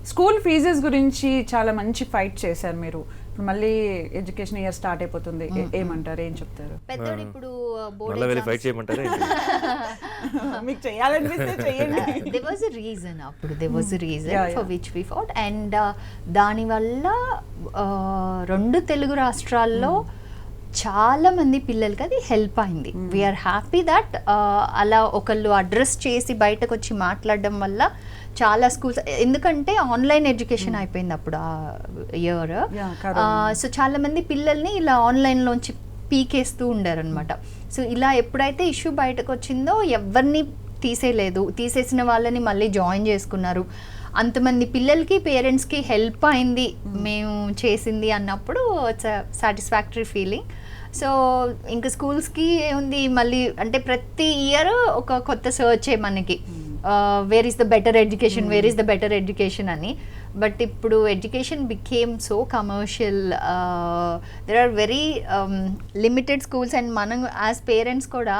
School fees గురించి చాలా మంచి ఫైట్ చేశారు మీరు. మళ్ళీ ఎడ్యుకేషన్ ఇయర్ స్టార్ట్ అయిపోతుంది, ఏమంటారు, ఏం చెప్తారు? పెద్దోడు ఇప్పుడు ఫైట్ చేయమంటారా? మీకు చేయాలనిపిస్తే చేయండి. there was a reason for which we fought, and దానివల్ల రెండు తెలుగు రాష్ట్రాల్లో చాలా మంది పిల్లలకి అది హెల్ప్ అయింది. వీఆర్ హ్యాపీ దట్ అలా ఒకళ్ళు అడ్రస్ చేసి బయటకు వచ్చి మాట్లాడడం వల్ల చాలా స్కూల్స్, ఎందుకంటే ఆన్లైన్ ఎడ్యుకేషన్ అయిపోయింది అప్పుడు ఆ ఇయర్. సో చాలా మంది పిల్లల్ని ఇలా ఆన్లైన్లోంచి పీకేస్తూ ఉండారనమాట. సో ఇలా ఎప్పుడైతే ఇష్యూ బయటకు వచ్చిందో ఎవరిని తీసేయలేదు, తీసేసిన వాళ్ళని మళ్ళీ జాయిన్ చేసుకున్నారు. అంతమంది పిల్లలకి పేరెంట్స్కి హెల్ప్ అయింది మేము చేసింది అన్నప్పుడు it's a satisfactory feeling. So ఇంకా స్కూల్స్కి ఏముంది మళ్ళీ అంటే ప్రతి ఇయర్ ఒక కొత్త సర్చే మనకి, where is the better education అని. బట్ ఇప్పుడు education became so commercial, there are very limited schools. And మనం యాజ్ పేరెంట్స్ కూడా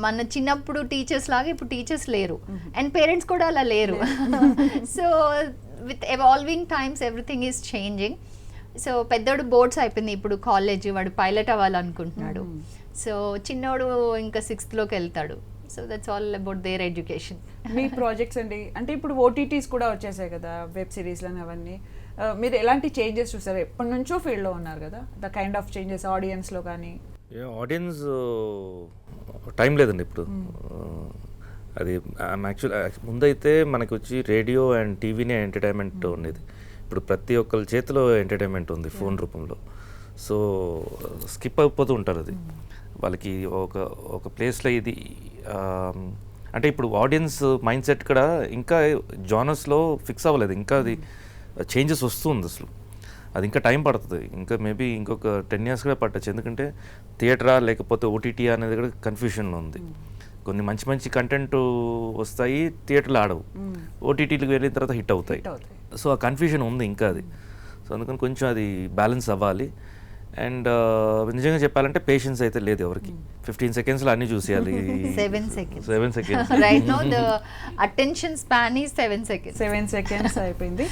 మన చిన్నప్పుడు టీచర్స్ లాగా ఇప్పుడు టీచర్స్ లేరు, అండ్ పేరెంట్స్ కూడా అలా లేరు. So with evolving times everything is changing. So పెద్దోడు బోర్డ్స్ అయిపోయింది, ఇప్పుడు కాలేజ్ వాడు పైలట్ అవ్వాలనుకుంటున్నాడు. సో చిన్నోడు ఇంకా 6th వెళ్తాడు. So that's all about their education. Me projects అండి, అంటే ఇప్పుడు ఓటీటీస్ కూడా వచ్చేసాయి కదా, వెబ్ సిరీస్లని అవన్నీ. మీరు ఎలాంటి చేంజెస్ చూస్తారు? ఎప్పటి నుంచో ఫీల్డ్లో ఉన్నారు కదా, ద కైండ్ ఆఫ్ చేంజెస్ ఆడియన్స్లో కానీ. ఆడియన్స్ టైం లేదండి ఇప్పుడు. అది యాక్చువల్ ముందైతే మనకి వచ్చి రేడియో అండ్ టీవీనే ఎంటర్టైన్మెంట్ ఉండేది. ఇప్పుడు ప్రతి ఒక్కరి చేతిలో ఎంటర్టైన్మెంట్ ఉంది ఫోన్ రూపంలో. సో స్కిప్ అయిపోతూ ఉంటారు అది వాళ్ళకి ఒక ప్లేస్లో. ఇది అంటే ఇప్పుడు ఆడియన్స్ మైండ్ సెట్ కూడా ఇంకా జానర్స్లో ఫిక్స్ అవ్వలేదు, ఇంకా అది చేంజెస్ వస్తుంది అసలు. అది ఇంకా టైం పడుతుంది, ఇంకా మేబీ ఇంకొక 10 years కూడా పట్టచ్చు. ఎందుకంటే థియేటరా లేకపోతే ఓటీటీ అనేది కూడా కన్ఫ్యూషన్లో ఉంది. కొన్ని మంచి మంచి కంటెంట్ వస్తాయి, థియేటర్లు ఆడవు, ఓటీటీలకు వెళ్ళిన తర్వాత హిట్ అవుతాయి. సో ఆ కన్ఫ్యూజన్ ఉంది ఇంకా అది. సో అందుకని కొంచెం అది బ్యాలెన్స్ అవ్వాలి. అండ్ నిజంగా చెప్పాలంటే పేషెన్స్ అయితే లేదు ఎవరికి. 15 seconds అన్ని చూసేయాలి. 7 seconds right now the attention span is 7 seconds అయిపోయింది.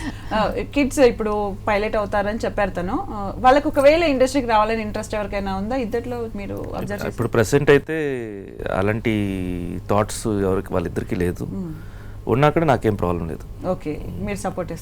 కిడ్స్ ఇప్పుడు పైలట్ అవుతారని చెప్పారు తను. వాళ్ళకి ఒకవేళ ఇండస్ట్రీకి రావాలని ఇంట్రెస్ట్ ఎవరికైనా ఉందా? ఇద్దట్లో మీరు అబ్జర్వ్ ఇప్పుడు ప్రెసెంట్ అయితే అలాంటి థాట్స్ ఎవరికి వాళ్ళిద్దరికి లేదు. ఉన్నా కూడా నాకేం ప్రాబ్లం లేదు. ఓకే, మీరు సపోర్ట్ ఇస్తారు.